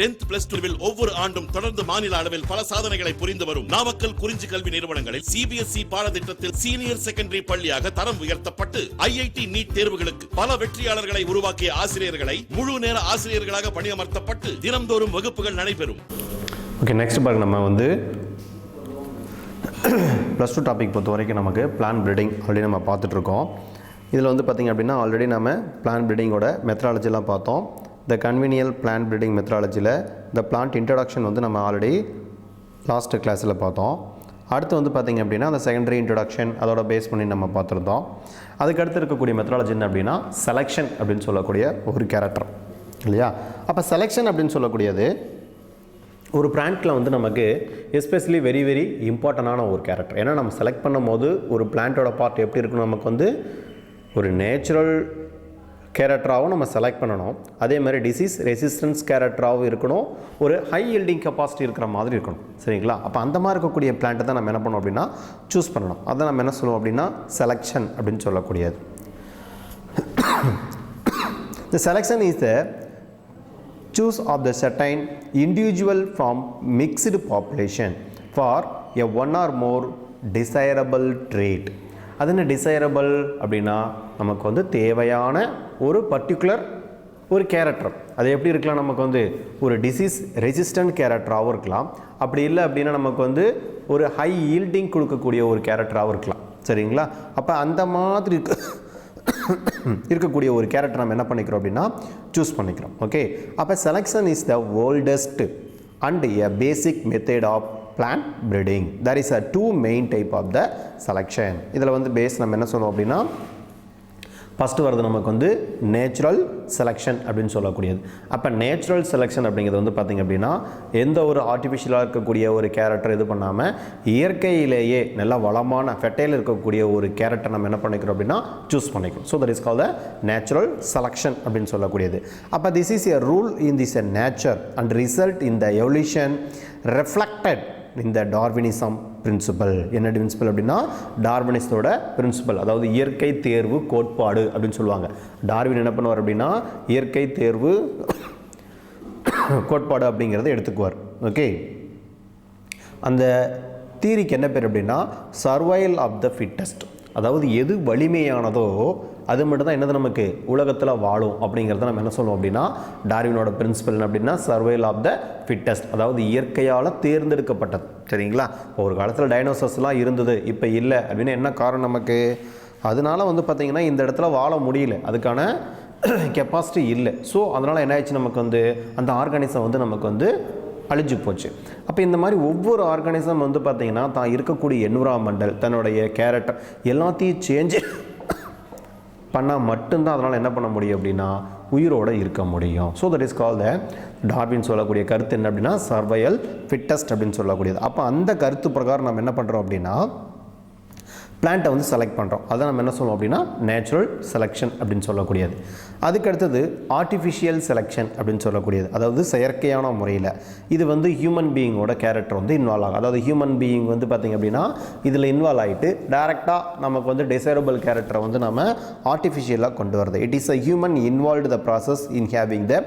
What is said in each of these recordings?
10th plus 12 ஒவ்வொரு ஆண்டும் தொடர்ந்து மாநில அளவில் பல சாதனைகளை புரிந்து வரும் நாமக்கல் குறிஞ்சி கல்வி நிறுவனங்களில் சிபிஎஸ்இ பாடத்திட்டத்தில் சீனியர் செகண்டரி பள்ளியாக தரம் உயர்த்தப்பட்டு ஐஐடி நீட் தேர்வுகளுக்கு பல வெற்றியாளர்களை உருவாக்கிய ஆசிரியர்களை முழு நேர ஆசிரியர்களாக பணியமர்த்தப்பட்டு தினம்தோறும் வகுப்புகள் நடைபெறும். ஓகே, நெக்ஸ்ட் பாருங்க, நம்ம வந்து ப்ளஸ் டூ டாபிக் பொறுத்த வரைக்கும் நமக்கு பிளான் பில்டிங் ஆல்ரெடி நம்ம பார்த்துட்ருக்கோம். இதில் வந்து பார்த்திங்க அப்படின்னா ஆல்ரெடி நம்ம பிளான் பில்டிங்கோட மெத்தடாலஜிலாம் பார்த்தோம். இந்த கன்வீனியல் பிளான் பில்டிங் மெத்தடாலஜியில் இந்த பிளான்ட் இன்ட்ரடக்ஷன் வந்து நம்ம ஆல்ரெடி லாஸ்ட் கிளாஸில் பார்த்தோம். அடுத்து வந்து பார்த்திங்க அப்படின்னா அந்த செகண்டரி இன்ட்ரடக்ஷன் அதோட பேஸ் பண்ணி நம்ம பார்த்துருந்தோம். அதுக்கடுத்து இருக்கக்கூடிய மெத்தடாலஜி என்ன அப்படின்னா செலெக்ஷன் அப்படின்னு சொல்லக்கூடிய ஒரு கேரக்டர் இல்லையா. அப்போ செலெக்ஷன் அப்படின்னு சொல்லக்கூடியது ஒரு பிளான்ட்டில் வந்து நமக்கு எஸ்பெஷலி வெரி வெரி இம்பார்ட்டண்டான ஒரு கேரக்டர். ஏன்னா நம்ம செலக்ட் பண்ணும் போது ஒரு பிளான்ட்டோட பார்ட் எப்படி இருக்கணும், நமக்கு வந்து ஒரு நேச்சுரல் கேரக்டராகவும் நம்ம செலக்ட் பண்ணணும். அதே மாதிரி டிசீஸ் ரெசிஸ்டன்ஸ் கேரக்டராகவும் இருக்கணும், ஒரு ஹை யீல்டிங் கெப்பாசிட்டி இருக்கிற மாதிரி இருக்கணும். சரிங்களா. அப்போ அந்த மாதிரி இருக்கக்கூடிய பிளான்ட்டை தான் நம்ம என்ன பண்ணோம் அப்படின்னா சூஸ் பண்ணணும். அதை நம்ம என்ன சொல்லுவோம் அப்படின்னா செலெக்ஷன் அப்படின்னு சொல்லக்கூடியது. The selection is the choose of the certain individual from mixed population for a one or more desirable trait. அது என்ன டிசைரபிள் அப்படின்னா நமக்கு வந்து தேவையான ஒரு பர்டிகுலர் ஒரு கேரக்டர். அது எப்படி இருக்கலாம், நமக்கு வந்து ஒரு டிசீஸ் ரெசிஸ்டன்ட் கேரக்டராகவும் இருக்கலாம், அப்படி இல்லை அப்படின்னா நமக்கு வந்து ஒரு ஹை ஈல்டிங் கொடுக்கக்கூடிய ஒரு கேரக்டராகவும் இருக்கலாம். சரிங்களா. அப்போ அந்த மாதிரி இருக்கக்கூடிய ஒரு கேரக்டர் நம்ம என்ன பண்ணிக்கிறோம் அப்படின்னா சூஸ் பண்ணிக்கிறோம். ஓகே. அப்போ selection is the oldest and a basic method of plant breeding. There is a two main type of the selection. இதில் வந்து பேஸ் நம்ம என்ன சொல்லுவோம் அப்படின்னா ஃபஸ்ட்டு வருது நமக்கு வந்து நேச்சுரல் செலெக்ஷன் அப்படின்னு சொல்லக்கூடியது. அப்போ நேச்சுரல் செலெக்ஷன் அப்படிங்கிறது வந்து பார்த்திங்க அப்படின்னா எந்த ஒரு ஆர்டிஃபிஷியலாக இருக்கக்கூடிய ஒரு கேரக்டர் இது பண்ணாமல் இயற்கையிலேயே நல்லா வளமான ஃபெட்டைல் இருக்கக்கூடிய ஒரு கேரக்டர் நம்ம என்ன பண்ணிக்கிறோம் அப்படின்னா சூஸ் பண்ணிக்கிறோம். So that is called the natural selection அப்படின்னு சொல்லக்கூடியது. அப்போ this is a rule in this a nature and result in the evolution reflected இந்த டார்வினிசம் பிரின்சிபல். என்ன பிரின்சிபல் அப்படின்னா டார்வினிஸோட பிரின்சிபல், அதாவது இயற்கை தேர்வு கோட்பாடு அப்படின்னு சொல்லுவாங்க. டார்வின் என்ன பண்ணுவார் அப்படின்னா இயற்கை தேர்வு கோட்பாடு அப்படிங்கிறத எடுத்துக்குவார். ஓகே. அந்த தியரிக்கு என்ன பேர் அப்படின்னா சர்வைவல் ஆஃப் த ஃபிட்டஸ்ட். அதாவது எது வலிமையானதோ அது மட்டும் தான் என்னது நமக்கு உலகத்தில் வாழும் அப்படிங்கிறத நம்ம என்ன சொல்லுவோம் அப்படின்னா டார்வினோட பிரின்சிபல் அப்படின்னா சர்வைவல் ஆஃப் த ஃபிட்டஸ்ட், அதாவது இயற்கையால் தேர்ந்தெடுக்கப்பட்டது. சரிங்களா. ஒரு காலத்தில் டைனோசர்ஸ்லாம் இருந்தது, இப்போ இல்லை அப்படின்னு என்ன காரணம் நமக்கு, அதனால வந்து பார்த்திங்கன்னா இந்த இடத்துல வாழ முடியல, அதுக்கான கெப்பாசிட்டி இல்லை. ஸோ அதனால் என்ன ஆயிடுச்சு, நமக்கு வந்து அந்த ஆர்கானிசம் வந்து நமக்கு வந்து அழிஞ்சு போச்சு. அப்போ இந்த மாதிரி ஒவ்வொரு ஆர்கானிசம் வந்து பார்த்திங்கன்னா தான் இருக்கக்கூடிய என்விரான்மெண்டல் தன்னுடைய கேரக்டர் எல்லாத்தையும் சேஞ்ச் பண்ணால் மட்டும்தான் அதனால் என்ன பண்ண முடியும் அப்படின்னா உயிரோடு இருக்க முடியும். So that is call the Darwin சொல்லக்கூடிய கருத்து என்ன அப்படின்னா சர்வைவல் ஃபிட்டஸ்ட் அப்படின்னு சொல்லக்கூடியது. அப்போ அந்த கருத்து பிரகாரம் நம்ம என்ன பண்ணுறோம் அப்படின்னா பிளான்ட்டை வந்து செலக்ட் பண்ணுறோம். அதை நம்ம என்ன சொல்லுவோம் அப்படின்னா நேச்சுரல் செலெக்ஷன் அப்படின்னு சொல்லக்கூடியது. அதுக்கடுத்தது ஆர்டிஃபிஷியல் செலெக்ஷன் அப்படின்னு சொல்லக்கூடியது, அதாவது செயற்கையான முறையில் இது வந்து ஹியூமன் பீயிங்கோட கேரக்டர் வந்து இன்வால்வ் ஆகும். அதாவது ஹியூமன் பீயிங் வந்து பார்த்திங்க அப்படின்னா இதில் இன்வால்வ் ஆகிட்டு டைரெக்டாக நமக்கு வந்து டிசைரபிள் கேரக்டரை வந்து நம்ம ஆர்டிஃபிஷியலாக கொண்டு வருது. It is a human involved the process in having the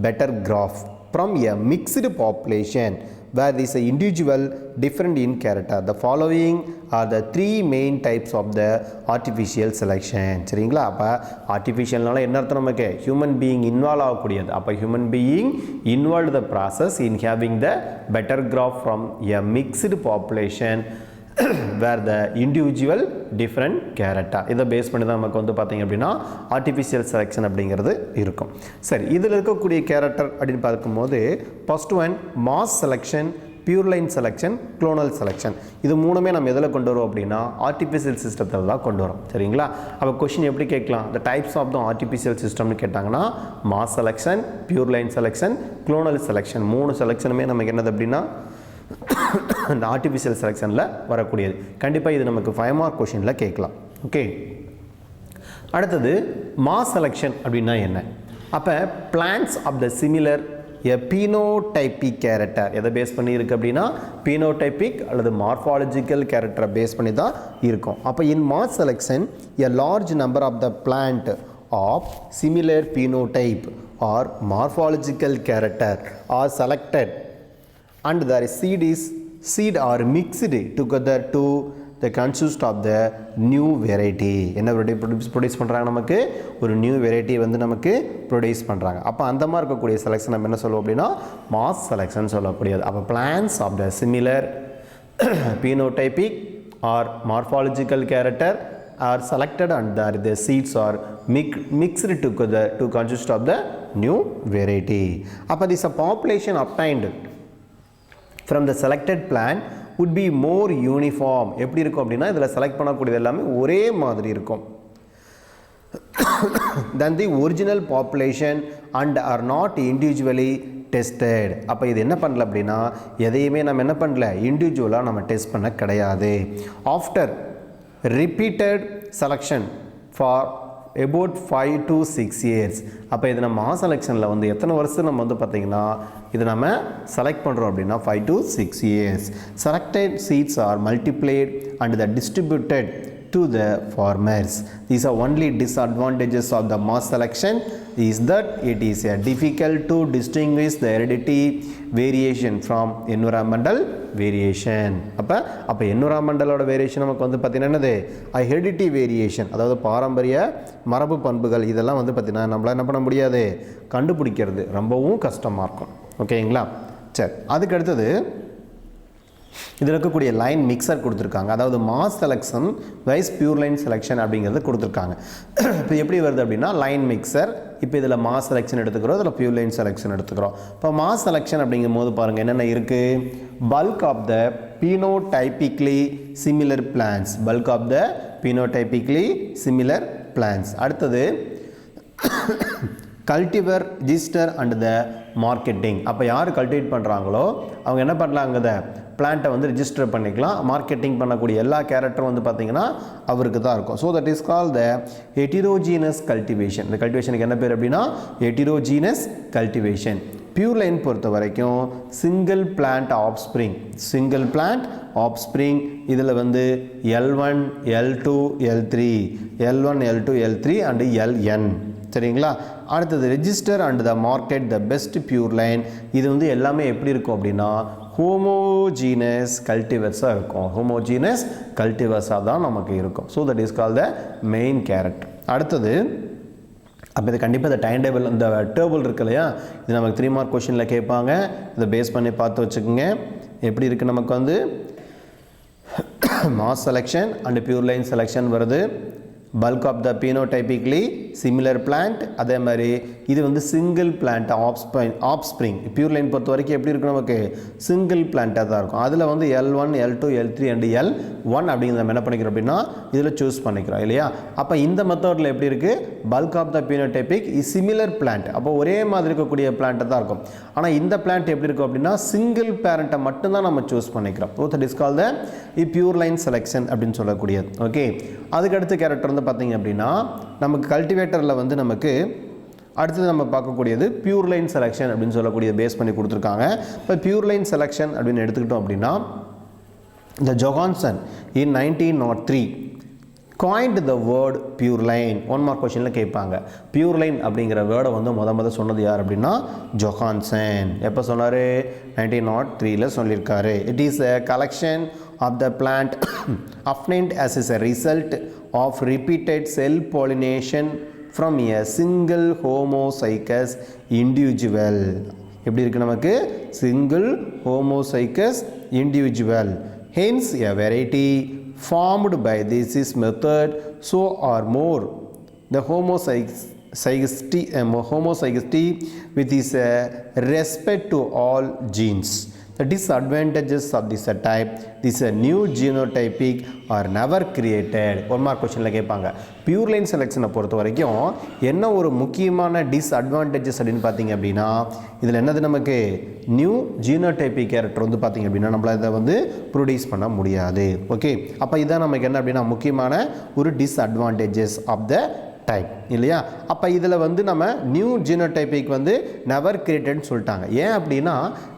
better crop from a mixed population where there is a individual different in character. The following are the three main types of the artificial selection. சரிங்களா. அப்போ ஆர்டிஃபிஷியல்னால என்ன அர்த்தம், நமக்கு human being involve ஆகக்கூடியது. அப்போ human being involve the process in having the better crop from a mixed population where the individual different character. இதை base பண்ணி தான் நமக்கு வந்து பார்த்திங்க அப்படின்னா ஆர்டிஃபிஷியல் செலெக்ஷன் அப்படிங்கிறது இருக்கும். சரி, இதில் இருக்கக்கூடிய கேரக்டர் அப்படின்னு பார்க்கும்போது first one mass selection, pure line selection, clonal selection. இது மூணுமே நம்ம எதில் கொண்டு வரோம் அப்படின்னா ஆர்டிஃபிஷியல் சிஸ்டத்தில் தான் கொண்டு வரோம். சரிங்களா. அப்போ கொஷின் எப்படி கேட்கலாம், the types of the artificial சிஸ்டம்னு கேட்டாங்கன்னா mass selection, pure line selection, clonal selection, மூணு செலெக்ஷனுமே நமக்கு என்னது அப்படின்னா இந்த ஆர்டிஃபிஷியல் செலெக்ஷனில் வரக்கூடியது. கண்டிப்பாக இது நமக்கு 5 மார்க் கொஷினில் கேட்கலாம். ஓகே. அடுத்தது மாஸ் செலெக்ஷன் அப்படின்னா என்ன, அப்போ plants of the similar a phenotypic character எதை பேஸ் பண்ணி இருக்குது அப்படின்னா பீனோடைபிக் அல்லது மார்ஃபாலஜிக்கல் கேரக்டரை பேஸ் பண்ணி தான் இருக்கும். அப்போ in mass selection a large number of the plant of similar phenotype or morphological character are selected and their seed are mixed together to the consist of the new variety. என்ன produce பண்ணுறாங்க, நமக்கு ஒரு new variety வந்து நமக்கு produce பண்ணுறாங்க. அப்போ அந்த மாதிரி இருக்கக்கூடிய செலெக்ஷன் நம்ம என்ன சொல்லுவோம் அப்படின்னா மாஸ் செலெக்ஷன் சொல்லக்கூடியது. அப்போ plants of the similar phenotypic or morphological character are selected and the seeds are mixed together to consist of the new variety. அப்போ this population obtained from the selected plant would be more uniform. எப்படி இருக்கும் அப்படின்னா இதில் select பண்ணக்கூடியது எல்லாமே ஒரே மாதிரி இருக்கும் than the original population and are not individually tested. அப்போ இது என்ன பண்ணல அப்படின்னா எதையுமே நம்ம என்ன பண்ணல இண்டிவிஜுவலாக நம்ம டெஸ்ட் பண்ண கிடையாது. After repeated selection for about 5 to 6 years. அப்போ இது நம்ம மாஸ் செலெக்ஷனில் வந்து எத்தனை வருஷம் நம்ம வந்து பார்த்திங்கன்னா இது நம்ம செலக்ட் பண்ணுறோம் அப்படின்னா 5 to 6 years. Selected seeds are multiplied and the distributed to the farmers. These are only disadvantages of the mass selection is that it is difficult to distinguish the heredity variation from environmental variation. அப்போ environmentalோட variation நமக்கு வந்து பார்த்தீங்கன்னா என்னது heredity variation, அதாவது பாரம்பரிய மரபு பண்புகள் இதெல்லாம் வந்து பார்த்தீங்கன்னா நம்மளால் என்ன பண்ண முடியாது கண்டுபிடிக்கிறது ரொம்பவும் கஷ்டமாக இருக்கும். ஓகேங்களா? சரி, அதுக்கு அடுத்தது இதில் இருக்கக்கூடிய லைன் மிக்சர் கொடுத்துருக்காங்க. அதாவது mass selection vs pure line selection அப்படிங்கிறது கொடுத்துருக்காங்க. இப்போ எப்படி வருது அப்படின்னா லைன் மிக்சர், இப்போ இதில் மாஸ் செலெக்ஷன் எடுத்துக்கிறோம், இதில் பியூர் லைன் செலெக்ஷன் எடுத்துக்கிறோம். இப்போ மாஸ் செலெக்ஷன் அப்படிங்கும் போது பாருங்கள் என்னென்ன இருக்குது. Bulk of the phenotypically similar plants, bulk of the phenotypically similar plants. அடுத்தது cultivar register and the marketing. அப்போ யார் கல்டிவேட் பண்ணுறாங்களோ அவங்க என்ன பண்ணலாங்க, அதை பிளான்ட்டை வந்து ரிஜிஸ்டர் பண்ணிக்கலாம். மார்க்கெட்டிங் பண்ணக்கூடிய எல்லா கேரக்டரும் வந்து பார்த்திங்கன்னா அவருக்கு தான் இருக்கும். So that is call the heterogeneous cultivation. இந்த கல்டிவேஷனுக்கு என்ன பேர் அப்படின்னா ஹெட்டிரோஜீனஸ் கல்டிவேஷன். பியூர் லைன் பொறுத்த வரைக்கும் single plant offspring, single plant offspring. இதில் வந்து L1 L2 L3 L1 L2 L3 and LN. சரிங்களா? அடுத்தது register and the market the best pure line. இது வந்து எல்லாமே எப்படி இருக்கும் அப்படின்னா ஹோமோஜீனஸ் கல்டிவேர்ஸாக இருக்கும். ஹோமோஜீனஸ் கல்டிவேர்ஸாக தான் நமக்கு இருக்கும். So that is call the main character. அடுத்தது அப்போ இது கண்டிப்பாக இந்த டைம் டேபிள் இந்த டேபிள் இருக்கு இல்லையா, இது நமக்கு 3 மார்க் கொஷினில் கேட்பாங்க. இதை பேஸ் பண்ணி பார்த்து வச்சுக்கோங்க. எப்படி இருக்குது நமக்கு வந்து mass selection and pure line selection வருது. Bulk of the phenotypically similar plant. அதே மாதிரி இது வந்து single plant offspring. Pure line பொறுத்த வரைக்கும் எப்படி இருக்கும் நமக்கு சிங்கிள் பிளான்ட்டாக தான் இருக்கும். அதில் வந்து L1 L2 L3 and L1 அப்படிங்கிறத நம்ம என்ன பண்ணிக்கிறோம் அப்படின்னா இதில் சூஸ் பண்ணிக்கிறோம் இல்லையா. அப்போ இந்த மெத்தடில் எப்படி இருக்குது bulk of the phenotypic is similar plant. அப்போ ஒரே மாதிரி இருக்கக்கூடிய பிளான்ட்டை தான் இருக்கும். ஆனால் இந்த பிளான்ட் எப்படி இருக்கும் அப்படின்னா சிங்கிள் பேரண்ட்டை மட்டும்தான் நம்ம சூஸ் பண்ணிக்கிறோம். So that is call the pure line selection அப்படின்னு சொல்லக்கூடியது. ஓகே, அதுக்கடுத்த கேரக்டர் வந்து பார்த்தீங்க அப்படின்னா நமக்கு கல்டிவேட்டரில் வந்து நமக்கு அடுத்தது நம்ம பார்க்கக்கூடியது பியூர் லைன் செலெக்ஷன் அப்படின்னு சொல்லக்கூடியது பேஸ் பண்ணி கொடுத்துருக்காங்க. இப்போ பியூர் லைன் செலெக்ஷன் அப்படின்னு எடுத்துக்கிட்டோம் அப்படின்னா இந்த ஜொஹான்சன் இன் 1903 coined the word pure line. 1 mark கொஸ்டினில் கேட்பாங்க. பியூர் லைன் அப்படிங்கிற வேர்டை வந்து முத சொன்னது யார் அப்படின்னா ஜொஹான்சன். எப்போ சொன்னார் 1903 சொல்லியிருக்காரு. It is a collection of the plant obtained as a result of repeated cell pollination from a single homozygous individual. எப்படி இருக்கு நமக்கு single homozygous individual. Hence a variety formed by this method so or more the homozygosity with this respect to all genes. The disadvantages of this type, this new genotypic are never created. 1 mark கொஸ்டினில் கேட்பாங்க. Pure line செலெக்ஷனை பொறுத்த வரைக்கும் என்ன ஒரு முக்கியமான disadvantages அப்படின்னு பார்த்தீங்க அப்படின்னா இதில் என்னது நமக்கு நியூ ஜீனோடைபிக் கேரக்டர் வந்து பார்த்தீங்க அப்படின்னா நம்மளால் இதை வந்து ப்ரொடியூஸ் பண்ண முடியாது. ஓகே, அப்போ இதான் நமக்கு என்ன அப்படின்னா முக்கியமான ஒரு டிஸ்அட்வான்டேஜஸ் ஆஃப் த டைப் இல்லையா. அப்போ இதில் வந்து நம்ம நியூ ஜீனோடைபிக் வந்து நெவர் கிரியேட்டட்னு சொல்லிட்டாங்க. ஏன் அப்படின்னா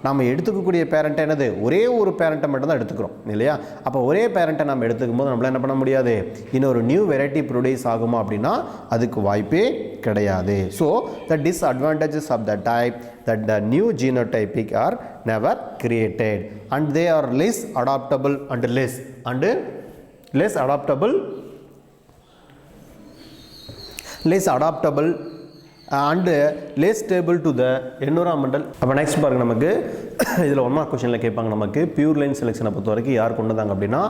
நம்ம எடுத்துக்கக்கூடிய பேரண்ட் என்னது, ஒரே ஒரு பேரண்ட்டை மட்டும் தான் எடுத்துக்கிறோம் இல்லையா. அப்போ ஒரே பேரண்ட்டை நம்ம எடுத்துக்கும் போது நம்மளால் என்ன பண்ண முடியாது, இன்னொரு நியூ வெரைட்டி ப்ரொடியூஸ் ஆகுமா அப்படின்னா அதுக்கு வாய்ப்பே கிடையாது. So the disadvantages of the type that the new genotypic are never created and they are less adaptable and less adaptable and less stable to the environmental. அப்போ நெக்ஸ்ட் பாருங்க, நமக்கு இதில் one mark கொஸ்டினில் கேட்பாங்க, நமக்கு பியூர் லைன் செலெக்ஷனை பொறுத்த வரைக்கும் யார் கொண்டு வந்தாங்க அப்படின்னா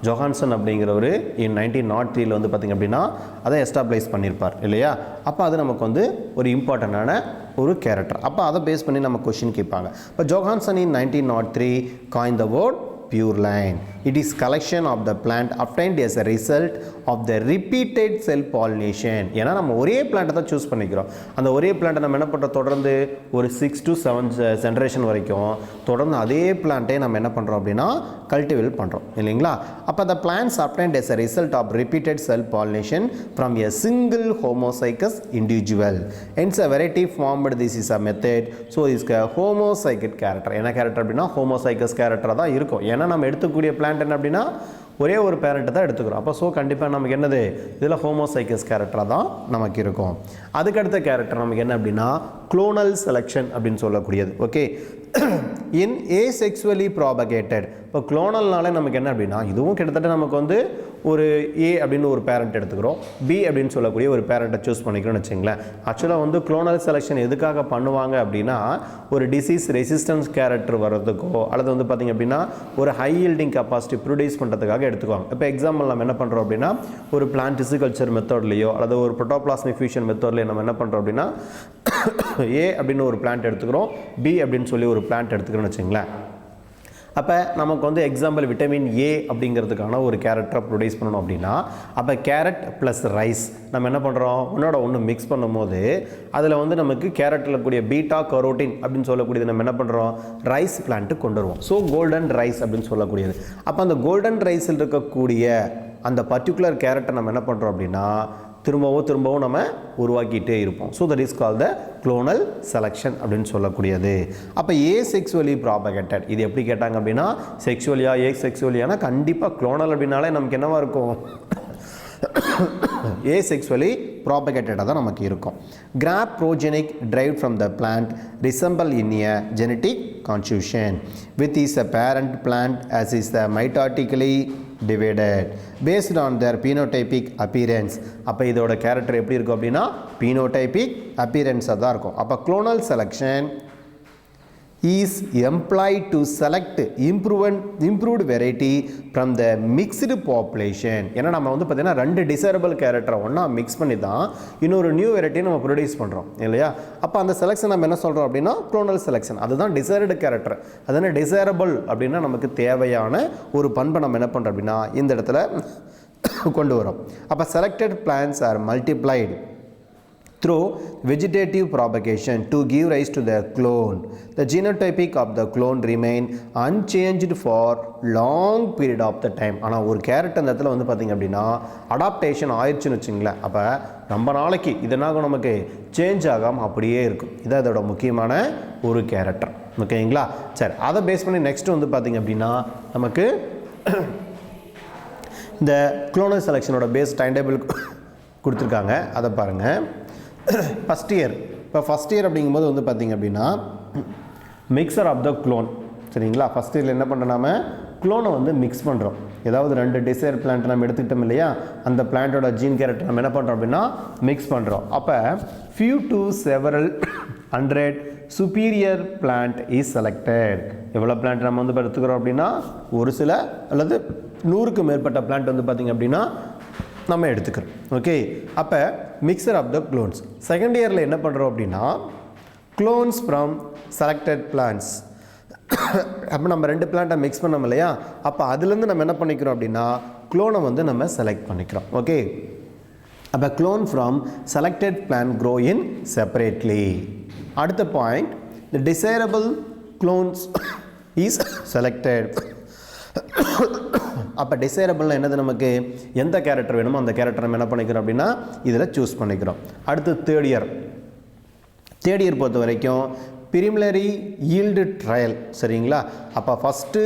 ஜொஹான்சன் அப்படிங்கிறவர் இன் 1903 வந்து பார்த்திங்க அப்படின்னா அதை எஸ்டாப்ளைஸ் பண்ணியிருப்பார் இல்லையா. அப்போ அது நமக்கு வந்து ஒரு இம்பார்ட்டண்டான ஒரு கேரக்டர். அப்போ அதை பேஸ் பண்ணி நம்ம கொஸ்டின் கேட்பாங்க. இப்போ ஜொஹான்சன் இன் 1903 coined the word pure line. It is collection of the plant obtained as a result of the repeated cell pollination. ஏன்னா நம்ம ஒரே பிளான்ட்டை தான் சூஸ் பண்ணிக்கிறோம். அந்த ஒரே பிளான்ட்டை நம்ம என்ன பண்ணுறோம், தொடர்ந்து ஒரு 6 to 7 ஜென்ரேஷன் வரைக்கும் தொடர்ந்து அதே பிளான்ட்டை நம்ம என்ன பண்ணுறோம் அப்படின்னா கல்டிவேட் பண்ணுறோம் இல்லைங்களா. அப்போ the plants obtained as a result of repeated cell pollination from a single homozygous individual. Hence a variety formed. This is a method. So is a homozygous character. என்ன கேரக்டர் அப்படின்னா homozygous character தான் இருக்கும். ஏன்னா நம்ம எடுத்துக்கூடிய plant என்ன அப்படின்னா ஒரே ஒரு பேரண்ட்டை தான் எடுத்துக்கிறோம். அப்போ ஸோ கண்டிப்பாக நமக்கு என்னது, இதில் ஹோமோசைக்கஸ் கேரக்டராக தான் நமக்கு இருக்கும். அதுக்கடுத்த கேரக்டர் நமக்கு என்ன அப்படின்னா குளோனல் செலெக்ஷன் அப்படின்னு சொல்லக்கூடியது. ஓகே, இன் ஏசெக்சுவலி ப்ராபகேட்டட். இப்போ குளோனல்னாலே நமக்கு என்ன அப்படின்னா இதுவும் கிட்டத்தட்ட நமக்கு வந்து ஒரு ஏ அப்படின்னு ஒரு பேரண்ட் எடுத்துக்கிறோம், பி அப்படின்னு சொல்லக்கூடிய ஒரு பேரண்ட்டை சூஸ் பண்ணிக்கிறோம்னு வச்சுங்களேன். ஆக்சுவலாக வந்து குளோனல் செலெக்ஷன் எதுக்காக பண்ணுவாங்க அப்படின்னா ஒரு டிசீஸ் ரெசிஸ்டன்ஸ் கேரக்டர் வர்றதுக்கோ அல்லது வந்து பார்த்திங்க அப்படின்னா ஒரு ஹை ஈல்டிங் கெப்பாசிட்டி ப்ரொடியூஸ் பண்ணுறதுக்காக எடுத்துக்குவாங்க. இப்போ எக்ஸாம்பிள் நம்ம என்ன பண்ணுறோம் அப்படின்னா ஒரு பிளான்ட் டிசிகல்ச்சர் மெத்தட்லையோ அல்லது ஒரு புரோட்டோபிளாஸ்மிக் ஃபியூஷன் மெத்தட்லையோ நம்ம என்ன பண்ணுறோம் அப்படின்னா ஏ அப்படின்னு ஒரு பிளான்ட் எடுத்துக்கிறோம், பி அப்படின்னு சொல்லி ஒரு பிளான்ட் எடுத்துக்கிறோம்னு வச்சுங்களேன். அப்போ நமக்கு வந்து எக்ஸாம்பிள் விட்டமின் ஏ அப்படிங்கிறதுக்கான ஒரு கேரக்டரை ப்ரொடியூஸ் பண்ணணும் அப்படின்னா அப்போ கேரட் ப்ளஸ் ரைஸ் நம்ம என்ன பண்ணுறோம், ஒன்றோட ஒன்று மிக்ஸ் பண்ணும்போது அதில் வந்து நமக்கு கேரட்டில் கூடிய பீட்டா கரோட்டின் அப்படின்னு சொல்லக்கூடியது நம்ம என்ன பண்ணுறோம் ரைஸ் பிளான்ட்டு கொண்டு வருவோம். ஸோ கோல்டன் ரைஸ் அப்படின்னு சொல்லக்கூடியது. அப்போ அந்த கோல்டன் ரைஸில் இருக்கக்கூடிய அந்த பர்டிகுலர் கேரட்டை நம்ம என்ன பண்ணுறோம் அப்படின்னா திரும்பவும் நம்ம உருவாக்கிட்டே இருப்போம். So that is call the clonal selection அப்படின்னு சொல்லக்கூடியது. அப்போ ஏ செக்ஸுவலி ப்ராபகேட்டட் இது எப்படி கேட்டாங்க அப்படின்னா செக்ஸுவலியா ஏ செக்ஸுவலியானா கண்டிப்பாக குளோனல் அப்படின்னாலே நமக்கு என்னவா இருக்கும் ஏ செக்ஸுவலி ப்ராபகேட்டடாக தான் நமக்கு இருக்கும். Crop progenic derived from the plant resemble in a genetic constitution with is a parent plant as is the mitotically divided based on their phenotypic appearance. அப்போ இதோட கேரக்டர் எப்படி இருக்கும் அப்படின்னா phenotypic appearance தான் இருக்கும். அப்போ clonal selection is employed to select improved variety from the mixed population. ஏன்னா நம்ம வந்து பார்த்தீங்கன்னா ரெண்டு டிசைரபிள் கேரக்டரை ஒன்றா மிக்ஸ் பண்ணி தான் இன்னொரு நியூ வெரைட்டியை நம்ம ப்ரொடியூஸ் பண்ணுறோம் இல்லையா. அப்போ அந்த செலெக்ஷன் நம்ம என்ன சொல்கிறோம் அப்படின்னா குளோனல் செலெக்ஷன். அதுதான் டிசைர்டு கேரக்டர். அதுதான் டிசைரபிள் அப்படின்னா நமக்கு தேவையான ஒரு பண்பை நம்ம என்ன பண்ணுறோம் அப்படின்னா இந்த இடத்துல கொண்டு வரோம். அப்போ selected plants are multiplied through vegetative propagation to give rise to the clone. The genotypic of the clone remain unchanged for long period of the time. ஆனால் ஒரு கேரட் அந்த இடத்துல வந்து பார்த்திங்க அப்படின்னா அடாப்டேஷன் ஆயிடுச்சுன்னு வச்சுங்களேன். அப்போ ரொம்ப நாளைக்கு இதனாக நமக்கு சேஞ்ச் ஆகாமல் அப்படியே இருக்கும். இதான் இதோட முக்கியமான ஒரு கேரக்டர். ஓகேங்களா. சரி, அதை பேஸ் பண்ணி நெக்ஸ்ட் வந்து பார்த்திங்க அப்படின்னா நமக்கு இந்த குளோனல் செலெக்ஷனோட பேஸ் டைம் டேபிள் கொடுத்துருக்காங்க. அதை பாருங்கள். First year. இப்போ ஃபஸ்ட் இயர் அப்படிங்கும்போது வந்து பார்த்திங்க அப்படின்னா மிக்சர் ஆஃப் த க்ளோன். சரிங்களா. ஃபஸ்ட் இயரில் என்ன பண்ணுறோம், நம்ம க்ளோனை வந்து மிக்ஸ் பண்ணுறோம். ஏதாவது ரெண்டு டிசைர் பிளான்ட் நம்ம எடுத்துக்கிட்டோம் இல்லையா, அந்த பிளான்ட்டோட ஜீன் கேரக்டர் நம்ம என்ன பண்ணுறோம் அப்படின்னா மிக்ஸ் பண்ணுறோம். அப்போ few to several hundred superior plant is selected. எவ்வளோ பிளான்ட் நம்ம வந்து எடுத்துக்கிறோம் அப்படின்னா ஒரு சில அல்லது 100க்கு மேற்பட்ட பிளான்ட் வந்து பார்த்திங்க அப்படின்னா நம்ம எடுத்துக்கிறோம். ஓகே. அப்போ mixture of the clones. Second இயரில் என்ன பண்ணுறோம் அப்படின்னா க்ளோன்ஸ் ஃப்ரம் செலக்டட் பிளான்ஸ். அப்போ நம்ம ரெண்டு பிளான்ட்டை மிக்ஸ் பண்ணோம் இல்லையா, அப்போ அதுலேருந்து நம்ம என்ன பண்ணிக்கிறோம் அப்படின்னா க்ளோனை வந்து நம்ம செலக்ட் பண்ணிக்கிறோம். ஓகே. அப்போ clone from selected plant grow in separately. அடுத்த point, the desirable clones is selected அப்போ டிசைரபிள்னா என்னது, நமக்கு எந்த கேரக்டர் வேணுமோ அந்த கேரக்டர் நம்ம என்ன பண்ணிக்கிறோம் அப்படின்னா இதில் சூஸ் பண்ணிக்கிறோம். அடுத்து தேர்ட் இயர் பொறுத்த வரைக்கும் ப்ரிலிமினரி ஈல்டு ட்ரையல். சரிங்களா? அப்போ ஃபஸ்ட்டு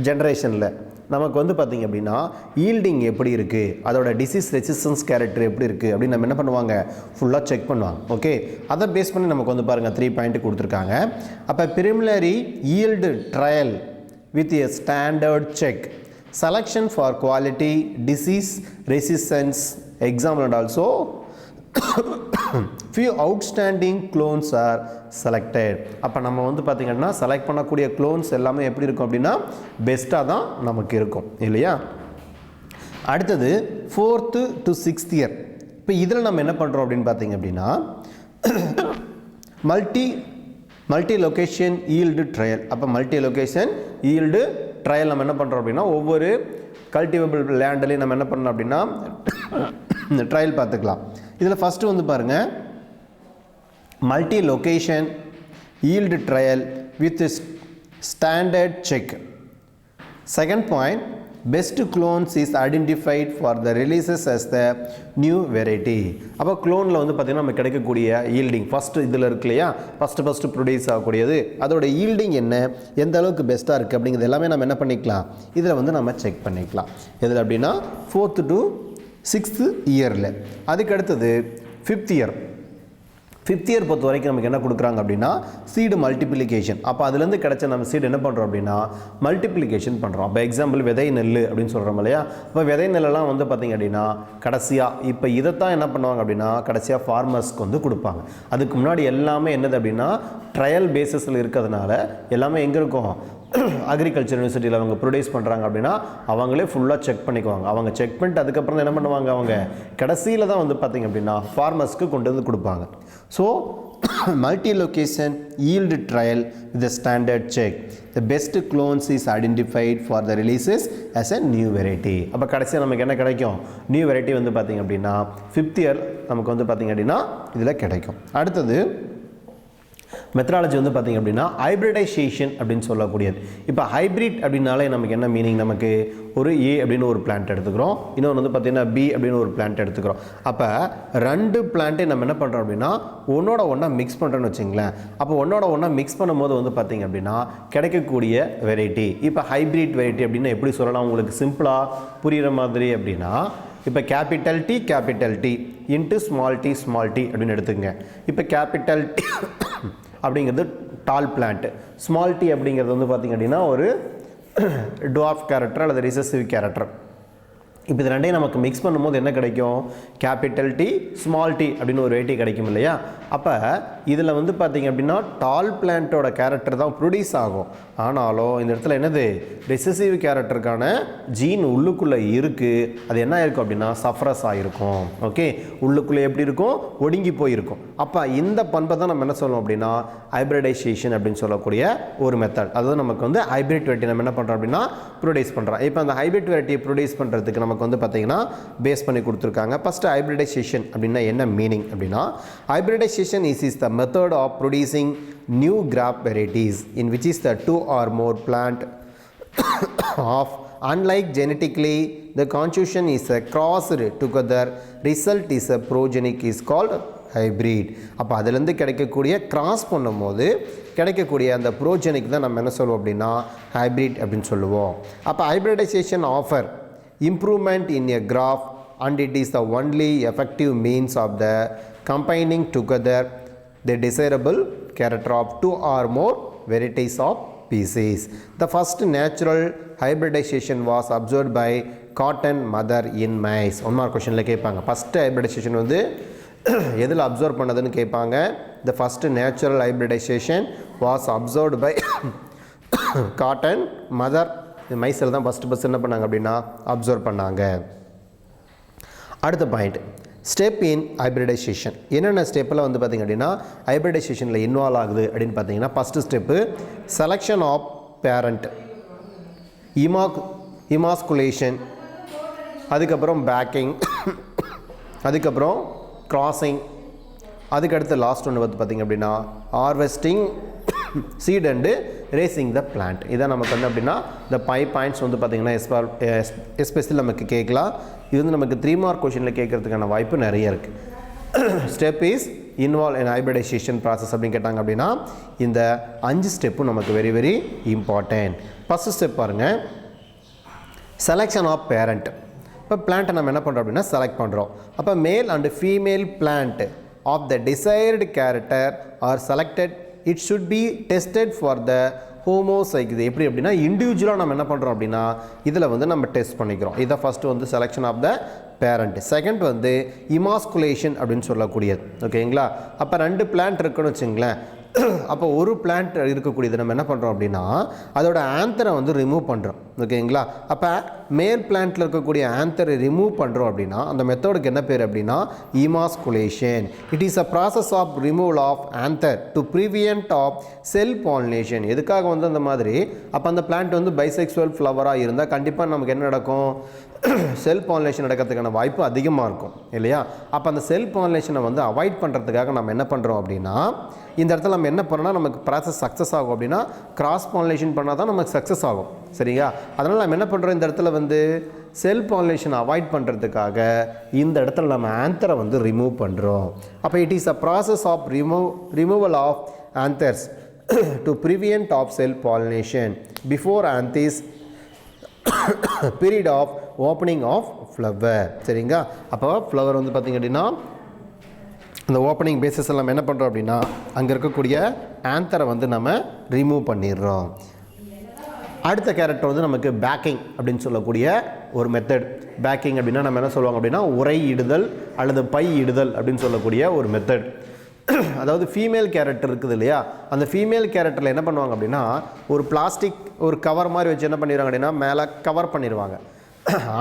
ஜென்ரேஷனில் நமக்கு வந்து பார்த்திங்க அப்படின்னா ஈல்டிங் எப்படி இருக்குது, அதோட டிசீஸ் ரெசிஸ்டன்ஸ் கேரக்டர் எப்படி இருக்குது அப்படின்னு நம்ம என்ன பண்ணுவாங்க, ஃபுல்லாக செக் பண்ணுவாங்க. ஓகே, அதை பேஸ் பண்ணி நமக்கு வந்து பாருங்கள் 3 பாயிண்ட் கொடுத்துருக்காங்க. அப்போ preliminary yield trial with a standard check, selection for quality, disease resistance, example and also few outstanding clones are selected. அப்போ நம்ம வந்து பார்த்திங்கன்னா செலக்ட் பண்ணக்கூடிய க்ளோன்ஸ் எல்லாமே எப்படி இருக்கும் அப்படின்னா பெஸ்ட்டாக தான் நமக்கு இருக்கும் இல்லையா. அடுத்தது 4th to 6th இயர். இப்போ இதில் நம்ம என்ன பண்ணுறோம் அப்படின்னு பார்த்திங்க அப்படின்னா மல்டி லொகேஷன் ஈல்டு ட்ரையல். அப்போ மல்டி லொகேஷன் ஈல்டு ட்ரையல் நம்ம என்ன பண்ணுறோம் அப்படின்னா ஒவ்வொரு கல்டிவேபிள் லேண்ட்லேயும் நம்ம என்ன பண்ணோம் அப்படின்னா ட்ரையல் பார்த்துக்கலாம். இதில் ஃபஸ்ட்டு வந்து பாருங்கள் multi location yield trial with standard check. Second point, best clones is identified for the releases as the new variety. அப்போ க்ளோனில் வந்து பார்த்திங்கன்னா நம்ம கிடைக்கக்கூடிய ஈல்டிங் ஃபஸ்ட்டு இதில் இருக்கு இல்லையா, ஃபஸ்ட்டு ப்ரொடியூஸ் ஆகக்கூடியது அதோட ஈல்டிங் என்ன, எந்த அளவுக்கு பெஸ்ட்டாக இருக்குது அப்படிங்கிறது எல்லாமே நம்ம என்ன பண்ணிக்கலாம், இதில் வந்து நம்ம செக் பண்ணிக்கலாம். எதில் அப்படின்னா 4th to 6th இயரில். அதுக்கு அடுத்தது 5th இயர். 5th இயர் பொறுத்த வரைக்கும் நமக்கு என்ன கொடுக்குறாங்க அப்படின்னா சீடு மல்டிப்ளிகேஷன். அப்போ அதுலேருந்து கிடைச்ச நம்ம சீடு என்ன பண்ணுறோம் அப்படின்னா மல்டிப்ளிகேஷன் பண்ணுறோம். அப்போ எக்ஸாம்பிள் விதை நெல் அப்படின்னு சொல்கிறோம் இல்லையா. அப்போ விதை நெல்லெல்லாம் வந்து பார்த்திங்க அப்படின்னா கடைசியாக இப்போ இதைத்தான் என்ன பண்ணுவாங்க அப்படின்னா கடைசியாக ஃபார்மர்ஸ்க்கு வந்து கொடுப்பாங்க. அதுக்கு முன்னாடி எல்லாமே என்னது அப்படின்னா ட்ரையல் பேசிஸில் இருக்கிறதுனால எல்லாமே எங்கே இருக்கும், அக்ரிகல்ச்சர் யூனிவர்சிட்டியில் அவங்க ப்ரொடியூஸ் பண்ணுறாங்க அப்படின்னா அவங்களே ஃபுல்லாக செக் பண்ணிக்குவாங்க. அவங்க செக் பண்ணிட்டு அதுக்கப்புறம் என்ன பண்ணுவாங்க, அவங்க கடைசியில் தான் வந்து பார்த்திங்க அப்படின்னா ஃபார்மர்ஸ்க்கு கொண்டு வந்து கொடுப்பாங்க. So multi location yield trial with standard check, the best clones is identified for the releases as a new variety. அப்போ கடைசியாக நமக்கு என்ன கிடைக்கும், நியூ வெரைட்டி வந்து பார்த்திங்க அப்படின்னா 5th இயர் நமக்கு வந்து பார்த்திங்க அப்படின்னா இதில் கிடைக்கும். அடுத்தது மெத்தடாலஜி வந்து பார்த்திங்க அப்படின்னா ஹைப்ரிடைசேஷன் அப்படின்னு சொல்லக்கூடியது. இப்போ ஹைப்ரிட் அப்படின்னாலே நமக்கு என்ன மீனிங், நமக்கு ஒரு ஏ அப்படின்னு ஒரு பிளான்ட் எடுத்துக்கிறோம், இன்னொன்று வந்து பார்த்திங்கன்னா பி அப்படின்னு ஒரு பிளான்ட் எடுத்துக்கிறோம். அப்போ 2 பிளான்ட்டை நம்ம என்ன பண்ணுறோம் அப்படின்னா ஒன்றோட ஒன்றா மிக்ஸ் பண்ணுறோன்னு வச்சுங்களேன். அப்போ ஒன்றோட ஒன்றா மிக்ஸ் பண்ணும்போது வந்து பார்த்திங்க அப்படின்னா கிடைக்கக்கூடிய வெரைட்டி. இப்போ ஹைப்ரிட் வெரைட்டி அப்படின்னா எப்படி சொல்லலாம் உங்களுக்கு சிம்பிளாக புரிகிற மாதிரி அப்படின்னா, இப்போ capital T into small T அப்படின்னு எடுத்துங்க. இப்போ கேபிட்டல் டி அப்படிங்கிறது டால் பிளான்ட், ஸ்மால் டி அப்படிங்கிறது வந்து பார்த்திங்க அப்படின்னா ஒரு டுவார்ஃப் கேரக்டர் அல்லது ரிசசிவ் கேரக்டர். இப்போ இது ரெண்டையும் நமக்கு மிக்ஸ் பண்ணும்போது என்ன கிடைக்கும், கேபிட்டல் டி ஸ்மால் டி அப்படின்னு ஒரு வெரைட்டி கிடைக்கும் இல்லையா. அப்போ இதில் வந்து பார்த்திங்க அப்படின்னா டால் பிளான்ட்டோட கேரக்டர் தான் ப்ரொடியூஸ் ஆகும். ஆனாலும் இந்த இடத்துல என்னது ரிசசிவ் கேரக்டருக்கான ஜீன் உள்ளுக்குள்ளே இருக்குது. அது என்ன இருக்கும் அப்படின்னா சஃப்ரஸ் ஆகிருக்கும். ஓகே, உள்ளுக்குள்ளே எப்படி இருக்கும், ஒடுங்கி போயிருக்கும். அப்போ இந்த பண்பை தான் நம்ம என்ன சொல்லணும் அப்படின்னா ஹைப்ரிடைசேஷன் அப்படின்னு சொல்லக்கூடிய ஒரு மெத்தட். அதாவது நமக்கு வந்து ஹைப்ரிட் வெரைட்டி நம்ம என்ன பண்ணுறோம் அப்படின்னா ப்ரொடியூஸ் பண்ணுறோம். இப்போ அந்த ஹைப்ரிட் வெரைட்டியை ப்ரொடியூஸ் பண்ணுறதுக்கு நமக்கு வந்து பார்த்திங்கன்னா பேஸ் பண்ணி கொடுத்துருக்காங்க. ஃபஸ்ட்டு ஹைப்ரிடைசேஷன் அப்படின்னா என்ன மீனிங் அப்படின்னா, hybridization is the method of producing new crop varieties in which is the 2 or more plant of unlike genetically the constitution is a crossed together result is a progenic is called hybrid. அப்போ அதிலேருந்து கிடைக்கக்கூடிய cross பண்ணும்போது கிடைக்கக்கூடிய அந்த ப்ரோஜெனிக் தான் நம்ம என்ன சொல்லுவோம் அப்படின்னா ஹைப்ரிட் அப்படின்னு சொல்லுவோம். அப்போ hybridization offer improvement in a graph and it is the only effective means of the combining together the desirable character of 2 or more varieties of species. The first natural hybridization was observed by cotton mother in maize. One more question கேட்பாங்க, first hybridization வந்து எதில் observe பண்ணதுன்னு கேட்பாங்க. The first natural hybridization was observed by cotton mother மைஸில் தான் first என்ன பண்ணாங்க அப்படின்னா observe பண்ணாங்க. அடுத்த பாயிண்ட், ஸ்டெப் இன் ஹைப்ரிடைசேஷன். என்னென்ன ஸ்டெப்பில் வந்து பார்த்திங்க அப்படின்னா ஹைப்ரிடைசேஷனில் இன்வால்வ் ஆகுது அப்படின்னு பார்த்தீங்கன்னா, first step selection of parent, emasculation, அதுக்கப்புறம் பேக்கிங், அதுக்கப்புறம் கிராசிங், அதுக்கடுத்து லாஸ்ட் ஒன்று வந்து பார்த்திங்க அப்படின்னா harvesting, seed and raising the plant. இதான் நமக்கு வந்து அப்படின்னா இந்த 5 பாயிண்ட்ஸ் வந்து பார்த்திங்கன்னா எஸ்பெஷலி நமக்கு கேட்கலாம். இது வந்து நமக்கு 3 மார்க் கொஷினில் கேட்கறதுக்கான வாய்ப்பு நிறைய இருக்குது. Step is involve in hybridisation process அப்படின்னு கேட்டாங்க அப்படின்னா இந்த 5 ஸ்டெப்பும் நமக்கு very very important. First step பாருங்கள், செலெக்ஷன் ஆஃப் பேரண்ட். இப்போ பிளான்ட்டை நம்ம என்ன பண்ணுறோம் அப்படின்னா செலக்ட் பண்ணுறோம். அப்போ male and female plant of the desired character are selected. It should be tested for the homozygous. இது எப்படி அப்படின்னா இண்டிவிஜுவலாக நம்ம என்ன பண்ணுறோம் அப்படின்னா இதில் வந்து நம்ம டெஸ்ட் பண்ணிக்கிறோம். இதை ஃபஸ்ட்டு வந்து selection of the parent. Second வந்து இமாஸ்குலேஷன் அப்படின்னு சொல்லக்கூடியது. ஓகேங்களா? அப்போ 2 பிளான்ட் இருக்குன்னு வச்சுங்களேன். அப்போ ஒரு பிளான்ட் இருக்கக்கூடியது நம்ம என்ன பண்ணுறோம் அப்படின்னா அதோட ஆந்தரை வந்து ரிமூவ் பண்ணுறோம். ஓகேங்களா? அப்போ மேல் பிளான்ட்டில் இருக்கக்கூடிய ஆந்தரை ரிமூவ் பண்ணுறோம் அப்படின்னா அந்த மெத்தடுக்கு என்ன பேர் அப்படின்னா emasculation. It is a process of removal of anther to prevent of self pollination. எதுக்காக வந்து அந்த மாதிரி அப்போ அந்த பிளான்ட் வந்து பைசெக்சுவல் ஃப்ளவராக இருந்தால் கண்டிப்பாக நமக்கு என்ன நடக்கும், செல் பாலினேஷன் நடக்கிறதுக்கான வாய்ப்பு அதிகமாக இருக்கும் இல்லையா? அப்போ அந்த செல் பாலினேஷனை வந்து அவாய்ட் பண்ணுறதுக்காக நம்ம என்ன பண்ணுறோம் அப்படின்னா இந்த இடத்துல நம்ம என்ன பண்ணோம்னா நமக்கு ப்ராசஸ் சக்ஸஸ் ஆகும் அப்படின்னா கிராஸ் பாலினேஷன் பண்ணால் தான் நமக்கு சக்ஸஸ் ஆகும். சரிங்களா? அதனால் நம்ம என்ன பண்ணுறோம் இந்த இடத்துல வந்து செல் பாலினேஷனை அவாய்ட் பண்ணுறதுக்காக இந்த இடத்துல நம்ம ஆந்தரை வந்து ரிமூவ் பண்ணுறோம். அப்போ it is a process of removal of anthers to prevent of self pollination before anthesis period of opening of flower. சரிங்களா? அப்போ ஃப்ளவர் வந்து பார்த்திங்க அப்படின்னா இந்த ஓப்பனிங் பேசிஸில் நம்ம என்ன பண்ணுறோம் அப்படின்னா அங்கே இருக்கக்கூடிய ஆந்தரை வந்து நம்ம ரிமூவ் பண்ணிடுறோம். அடுத்த கேரக்டர் வந்து நமக்கு பேக்கிங் அப்படின்னு சொல்லக்கூடிய ஒரு மெத்தட். பேக்கிங் அப்படின்னா நம்ம என்ன சொல்லுவாங்க அப்படின்னா உரை இடுதல் அல்லது பை இடுதல் அப்படின்னு சொல்லக்கூடிய ஒரு மெத்தட். அதாவது ஃபீமேல் கேரக்டர் இருக்குது இல்லையா, அந்த ஃபீமேல் கேரக்டரில் என்ன பண்ணுவாங்க அப்படின்னா ஒரு பிளாஸ்டிக் ஒரு கவர் மாதிரி வச்சு என்ன பண்ணிடுவாங்க அப்படின்னா மேலே கவர் பண்ணிடுவாங்க.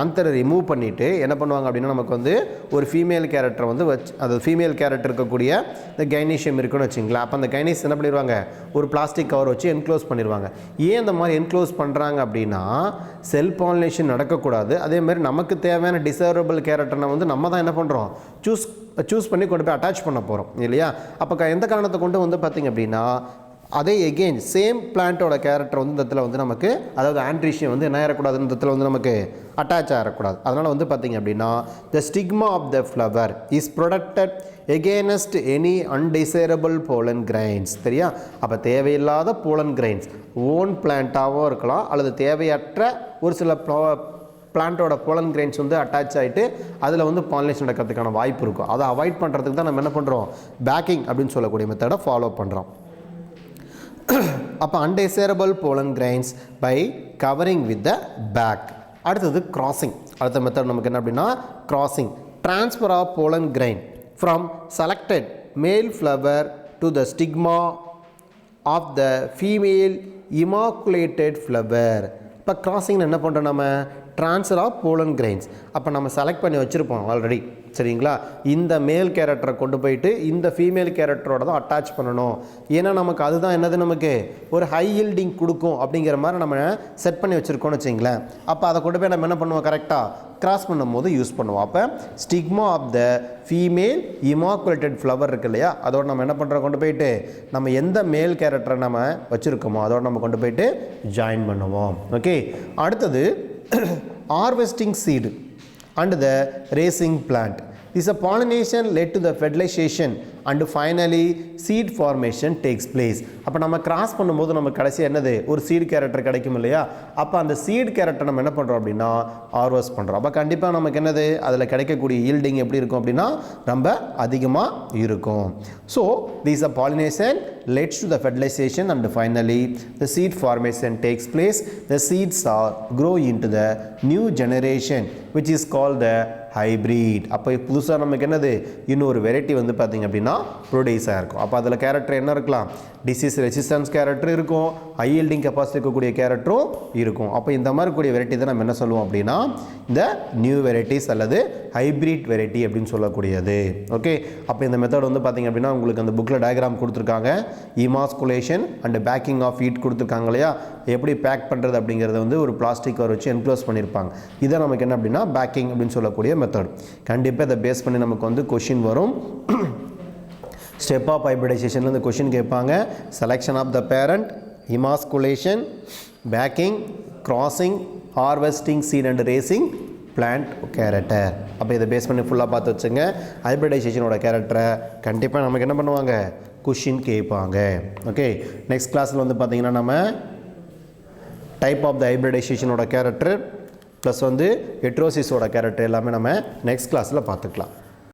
ஆந்தரை ரிமூவ் பண்ணிவிட்டு என்ன பண்ணுவாங்க அப்படின்னா நமக்கு வந்து ஒரு ஃபீமேல் கேரக்டரை வந்து வச்சு அது ஃபீமேல் கேரக்டர் இருக்கக்கூடிய இந்த கைனீஷியம் இருக்குன்னு வச்சுங்களேன். அப்போ அந்த கைனீஸ் என்ன பண்ணிடுவாங்க ஒரு பிளாஸ்டிக் கவர் வச்சு என்க்ளோஸ் பண்ணிடுவாங்க. ஏன் அந்த மாதிரி என்க்ளோஸ் பண்ணுறாங்க அப்படின்னா செல் பாலினேஷன் நடக்கக்கூடாது. அதேமாதிரி நமக்கு தேவையான டிசைரபிள் கேரக்டரை வந்து நம்ம தான் என்ன பண்ணுறோம் சூஸ் பண்ணி கொண்டு போய் அட்டாச் பண்ண போகிறோம் இல்லையா? அப்போ எந்த காரணத்தை கொண்டு வந்து பார்த்திங்க அப்படின்னா அதே எகெயின் சேம் பிளான்ட்டோட கேரக்டர் வந்து இந்த இடத்துல வந்து நமக்கு அதாவது ஆண்ட்ரீஷியம் வந்து என்ன ஆகிடக்கூடாதுன்னு இந்த இடத்துல வந்து நமக்கு அட்டாச் ஆகிடக்கூடாது. அதனால் வந்து பார்த்திங்க அப்படின்னா the stigma of the flower is protected against any undesirable pollen grains. சரியா? அப்போ தேவையில்லாத போலன் கிரைன்ஸ் ஓன் பிளான்ட்டாகவும் இருக்கலாம் அல்லது தேவையற்ற ஒரு சில பிளான்ட்டோட போலன் கிரைன்ஸ் வந்து அட்டாச் ஆகிட்டு அதில் வந்து பாலினேஷன் நடக்கிறதுக்கான வாய்ப்பு இருக்கும். அதை அவாய்ட் பண்ணுறதுக்கு தான் நம்ம என்ன பண்ணுறோம் பேக்கிங் அப்படின்னு சொல்லக்கூடிய மெத்தடை ஃபாலோ பண்ணுறோம். அப்போ undesirable pollen grains by covering with the bag. அடுத்தது கிராசிங். அடுத்த மெத்தட் நமக்கு என்ன அப்படின்னா crossing. Transfer of pollen grain from selected male flower to the stigma of the female emasculated flower. இப்போ கிராசிங் என்ன பண்ணுறோம் நம்ம ட்ரான்ஸ்ஃபர் ஆஃப் போலன் கிரைன்ஸ். அப்போ நம்ம செலக்ட் பண்ணி வச்சுருப்போம் ஆல்ரெடி. சரிங்களா? இந்த மேல் கேரக்டரை கொண்டு போயிட்டு இந்த ஃபீமேல் கேரக்டரோட தான் அட்டாச் பண்ணணும். ஏன்னா நமக்கு அதுதான் என்னது நமக்கு ஒரு ஹை யீல்டிங் கொடுக்கும் அப்படிங்கிற மாதிரி நம்ம செட் பண்ணி வச்சுருக்கோம்னு வச்சிங்களேன். அப்போ அதை கொண்டு போய் நம்ம என்ன பண்ணுவோம் கரெக்டாக கிராஸ் பண்ணும்போது யூஸ் பண்ணுவோம். அப்போ stigma of the female emasculated flower இருக்கு இல்லையா, அதோடு நம்ம என்ன பண்ணுறோம் கொண்டு போயிட்டு நம்ம எந்த மேல் கேரக்டரை நம்ம வச்சுருக்கோமோ அதோடு நம்ம கொண்டு போயிட்டு ஜாயின் பண்ணுவோம். ஓகே. அடுத்தது harvesting seed and the raising plant. This is a pollination led to the fertilization and finally seed formation takes place. அப்போ நம்ம கிராஸ் பண்ணும்போது நமக்கு கடைசியாக என்னது ஒரு சீட் கேரக்டர் கிடைக்கும் இல்லையா? அப்போ அந்த சீட் கேரக்டர் நம்ம என்ன பண்ணுறோம் அப்படின்னா ஹார்வெஸ்ட் பண்ணுறோம். அப்போ கண்டிப்பாக நமக்கு என்னது அதில் கிடைக்கக்கூடிய ஈல்டிங் எப்படி இருக்கும் அப்படின்னா ரொம்ப அதிகமாக இருக்கும். So these are pollination leads to the fertilization and finally the seed formation takes place. The seeds are grow into the new generation which is called the hybrid. அப்போ புதுசாக நமக்கு என்னது இன்னொரு வெரைட்டி வந்து பார்த்திங்க அப்படின்னா ப்ரொடியூஸ் ஆகிருக்கும். அப்போ அதில் கேரக்டர் என்ன இருக்கலாம் டிசீஸ் ரெசிஸ்டன்ஸ் கேரக்டர் இருக்கும், ஹை யீல்டிங் கெப்பாசிட்டி இருக்கக்கூடிய கேரக்டரும் இருக்கும். அப்போ இந்த மாதிரி கூடிய வெரைட்டி தான் நம்ம என்ன சொல்லுவோம் அப்படின்னா இந்த நியூ வெரைட்டிஸ் அல்லது ஹைப்ரிட் வெரைட்டி அப்படின்னு சொல்லக்கூடியது. ஓகே. அப்போ இந்த மெத்தட் வந்து பார்த்திங்க அப்படின்னா உங்களுக்கு அந்த புக்கில் டயக்ராம் கொடுத்துருக்காங்க. Emasculation and packing of heat கொடுத்துருக்காங்க இல்லையா, எப்படி பேக் பண்ணுறது அப்படிங்கிறத வந்து ஒரு பிளாஸ்டிக் கவர் வச்சு என்க்ளோஸ் பண்ணியிருப்பாங்க. இதை நமக்கு என்ன அப்படின்னா பேக்கிங் அப்படின்னு சொல்லக்கூடிய மெத்தட். கண்டிப்பாக இதை பேஸ் பண்ணி நமக்கு வந்து கொஷின் வரும். ஸ்டெப் ஆஃப் ஹைபிரிடைசேஷனில் இந்த கொஷின் கேட்பாங்க. Selection of the parent, emasculation, backing, crossing, harvesting seed and raising plant character. அப்போ இதை பேஸ் பண்ணி ஃபுல்லாக பார்த்து வச்சுங்க. ஹைப்ரிடைசேஷனோட கேரக்டரை கண்டிப்பாக நமக்கு என்ன பண்ணுவாங்க, கொஷின் கேட்பாங்க. ஓகே, நெக்ஸ்ட் கிளாஸில் வந்து பார்த்திங்கன்னா நம்ம டைப் ஆஃப் த ஹைப்ரிடைசேஷனோட கேரக்டர் ப்ளஸ் வந்து ஹெட்ரோசிஸோட கேரக்டர் எல்லாமே நம்ம நெக்ஸ்ட் கிளாஸில் பார்த்துக்கலாம்.